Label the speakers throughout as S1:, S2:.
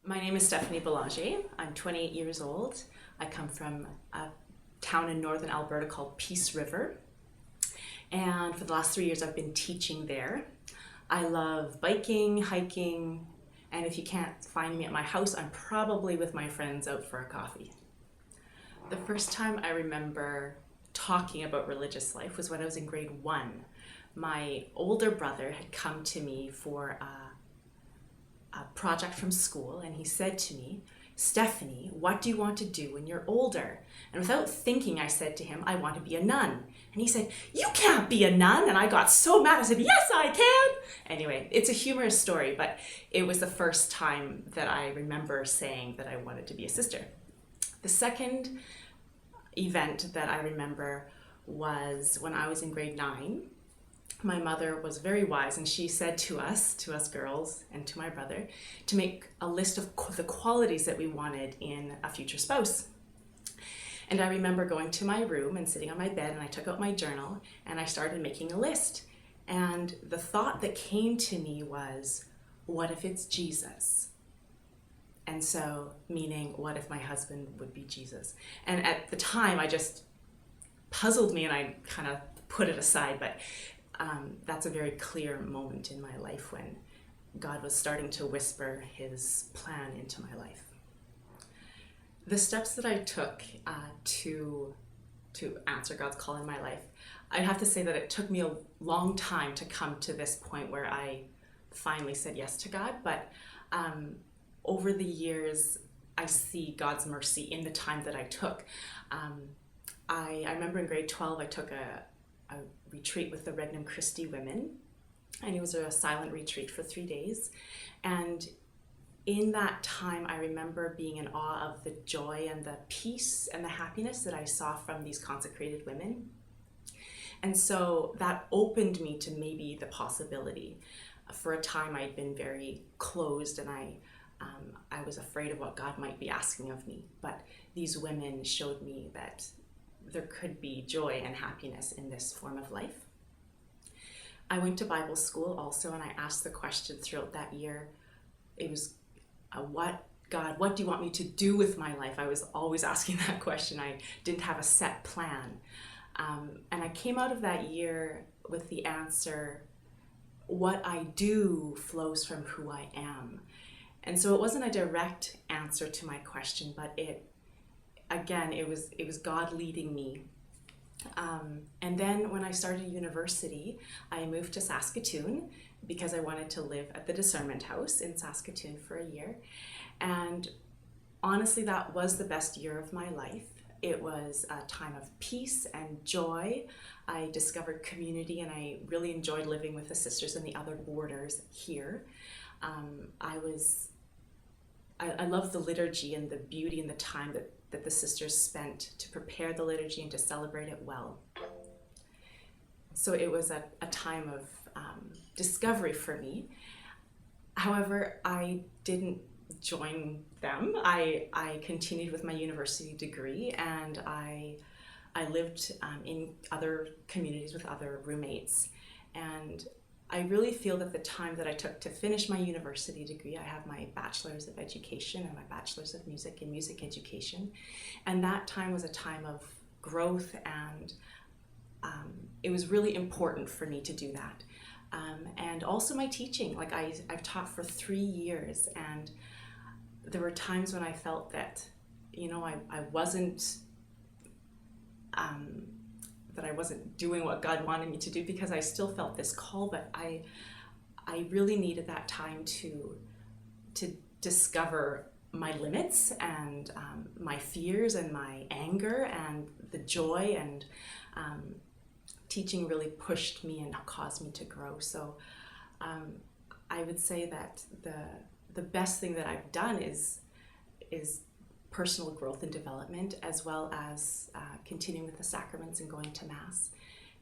S1: My name is Stephanie Belanger. I'm 28 years old. I come from a town in northern Alberta called Peace River. And for the last 3 years, I've been teaching there. I love biking, hiking, and if you can't find me at my house, I'm probably with my friends out for a coffee. The first time I remember talking about religious life was when I was in grade 1. My older brother had come to me for a project from school, and he said to me, "Stephanie, what do you want to do when you're older?" And without thinking, I said to him, "I want to be a nun." And he said, "You can't be a nun." And I got so mad. I said, "Yes, I can." Anyway, it's a humorous story, but it was the first time that I remember saying that I wanted to be a sister. The second event that I remember was when I was in grade 9. My mother was very wise, and she said to us girls and to my brother, to make a list of the qualities that we wanted in a future spouse. And I remember going to my room and sitting on my bed, and I took out my journal and I started making a list. And the thought that came to me was, what if it's Jesus? And so, meaning, what if my husband would be Jesus? And at the time, I just puzzled me, and I kind of put it aside, but that's a very clear moment in my life when God was starting to whisper his plan into my life. The steps that I took to answer God's call in my life, I have to say that it took me a long time to come to this point where I finally said yes to God, but over the years, I see God's mercy in the time that I took. I remember in grade 12, I took a retreat with the Regnum Christi women, and it was a silent retreat for 3 days. And in that time, I remember being in awe of the joy and the peace and the happiness that I saw from these consecrated women. And so that opened me to maybe the possibility. For a time, I'd been very closed, and I was afraid of what God might be asking of me. But these women showed me that there could be joy and happiness in this form of life. I went to Bible school also, and I asked the question throughout that year. It was, God, what do you want me to do with my life? I was always asking that question. I didn't have a set plan. And I came out of that year with the answer, what I do flows from who I am. And so it wasn't a direct answer to my question, but it was God leading me. And then when I started university, I moved to Saskatoon because I wanted to live at the Discernment House in Saskatoon for a year. And honestly, that was the best year of my life. It was a time of peace and joy. I discovered community, and I really enjoyed living with the sisters and the other boarders here. I love the liturgy and the beauty and the time that the sisters spent to prepare the liturgy and to celebrate it well. So it was a time of discovery for me. However, I didn't join them. I continued with my university degree, and I lived in other communities with other roommates. And I really feel that the time that I took to finish my university degree, I have my bachelor's of education and my bachelor's of music in music education, and that time was a time of growth, and it was really important for me to do that. And also my teaching, like I've taught for 3 years, and there were times when I felt that, I wasn't doing what God wanted me to do, because I still felt this call, but I really needed that time to discover my limits and my fears and my anger and the joy, and teaching really pushed me and caused me to grow. So I would say that the best thing that I've done is personal growth and development, as well as continuing with the sacraments and going to Mass.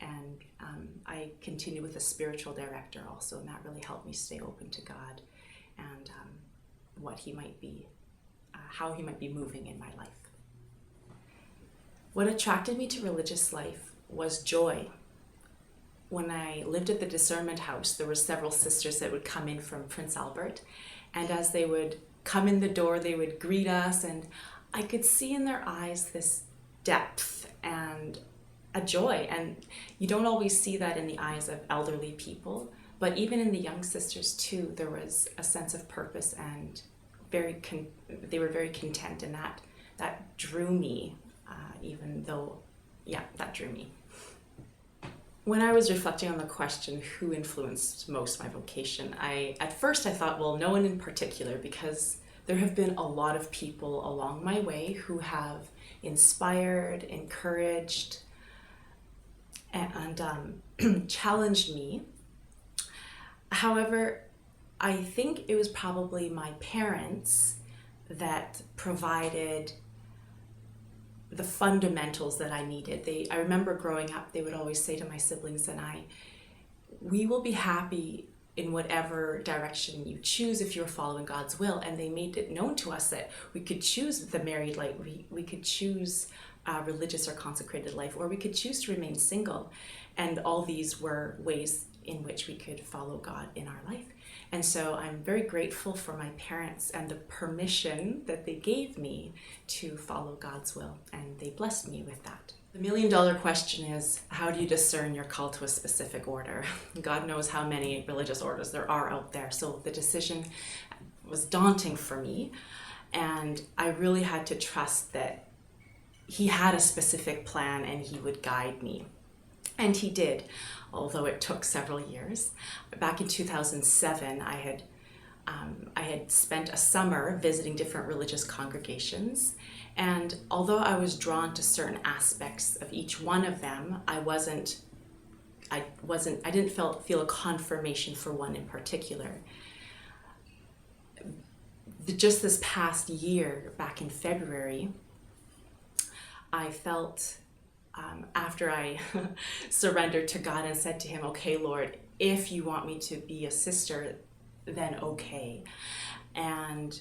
S1: And I continue with a spiritual director also, and that really helped me stay open to God and what He might be, how He might be moving in my life. What attracted me to religious life was joy. When I lived at the Discernment House, there were several sisters that would come in from Prince Albert, and as they would come in the door, they would greet us, and I could see in their eyes this depth and a joy. And you don't always see that in the eyes of elderly people, but even in the young sisters too, there was a sense of purpose, and they were very content, and that drew me, that drew me. When I was reflecting on the question, who influenced most my vocation, at first I thought, well, no one in particular, because there have been a lot of people along my way who have inspired, encouraged, and challenged me. However, I think it was probably my parents that provided the fundamentals that I needed. I remember growing up, they would always say to my siblings and I, we will be happy in whatever direction you choose if you're following God's will. And they made it known to us that we could choose the married life, we could choose religious or consecrated life, or we could choose to remain single. And all these were ways in which we could follow God in our life. And so I'm very grateful for my parents and the permission that they gave me to follow God's will, and they blessed me with that. The million-dollar question is, how do you discern your call to a specific order? God knows how many religious orders there are out there, so the decision was daunting for me, and I really had to trust that He had a specific plan and He would guide me. And He did, although it took several years. Back in 2007, I had spent a summer visiting different religious congregations, and although I was drawn to certain aspects of each one of them, I didn't feel a confirmation for one in particular. Just this past year, back in February, I felt, after I surrendered to God and said to Him, okay, Lord, if you want me to be a sister, then okay. And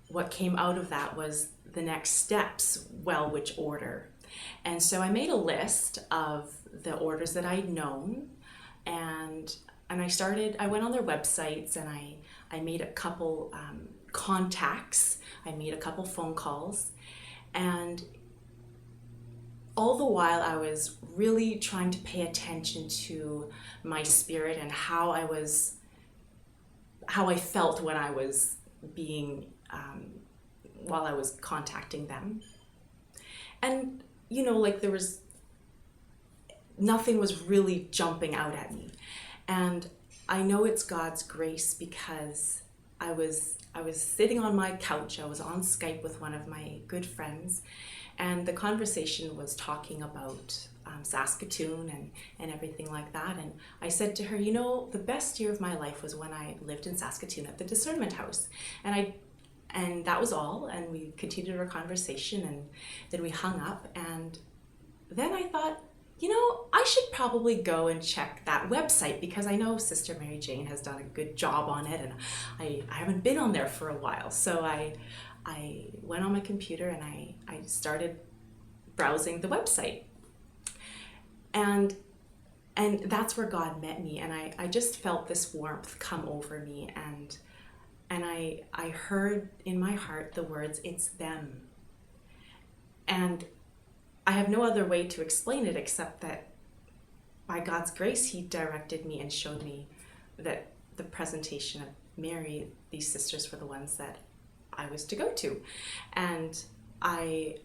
S1: what came out of that was the next steps, well, which order? And so I made a list of the orders that I'd known, and I went on their websites, and I made a couple contacts, I made a couple phone calls, and all the while I was really trying to pay attention to my spirit and how I felt when I was while I was contacting them. And, nothing was really jumping out at me. And I know it's God's grace because I was sitting on my couch, I was on Skype with one of my good friends, and the conversation was talking about Saskatoon and everything like that. And I said to her, the best year of my life was when I lived in Saskatoon at the Discernment House. And that was all. And we continued our conversation, and then we hung up. And then I thought, I should probably go and check that website, because I know Sister Mary Jane has done a good job on it, and I haven't been on there for a while. So I went on my computer and I started browsing the website. And that's where God met me, and I just felt this warmth come over me, and I heard in my heart the words, it's them. And I have no other way to explain it except that by God's grace, He directed me and showed me that the presentation of Mary, these sisters were the ones that I was to go to. And I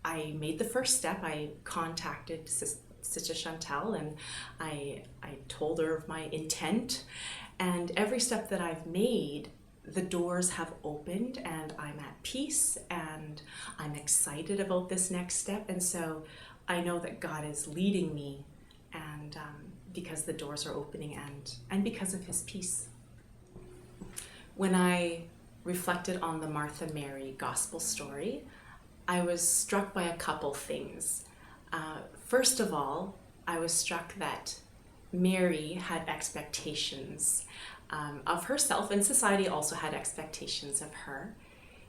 S1: made the first step. I contacted Sister Chantal, and I told her of my intent. And every step that I've made, the doors have opened, and I'm at peace, and I'm excited about this next step. And so I know that God is leading me, and because the doors are opening, and because of His peace. When I reflected on the Martha Mary gospel story, I was struck by a couple things. First of all, I was struck that Mary had expectations of herself, and society also had expectations of her.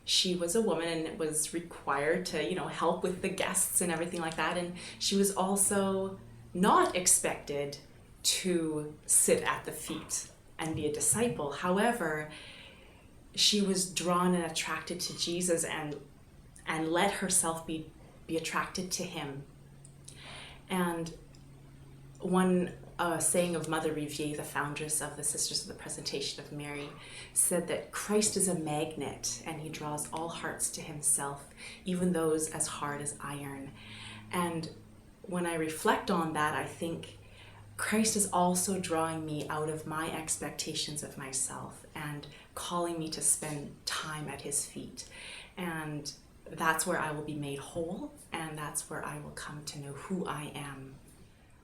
S1: She was a woman and was required to, help with the guests and everything like that. And she was also not expected to sit at the feet and be a disciple. However, she was drawn and attracted to Jesus and let herself be attracted to him. And one saying of Mother Riviere, the foundress of the Sisters of the Presentation of Mary, said that Christ is a magnet and he draws all hearts to himself, even those as hard as iron. And when I reflect on that, I think Christ is also drawing me out of my expectations of myself and calling me to spend time at his feet. And that's where I will be made whole, and that's where I will come to know who I am.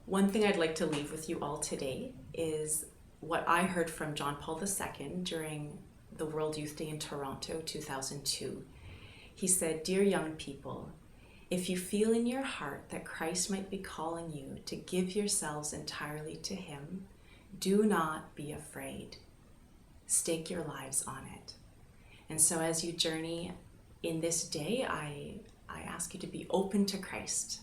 S1: One thing I'd like to leave with you all today is what I heard from John Paul II during the World Youth Day in Toronto, 2002. He said, "Dear young people, if you feel in your heart that Christ might be calling you to give yourselves entirely to him, do not be afraid. Stake your lives on it." And so as you journey in this day, I ask you to be open to Christ.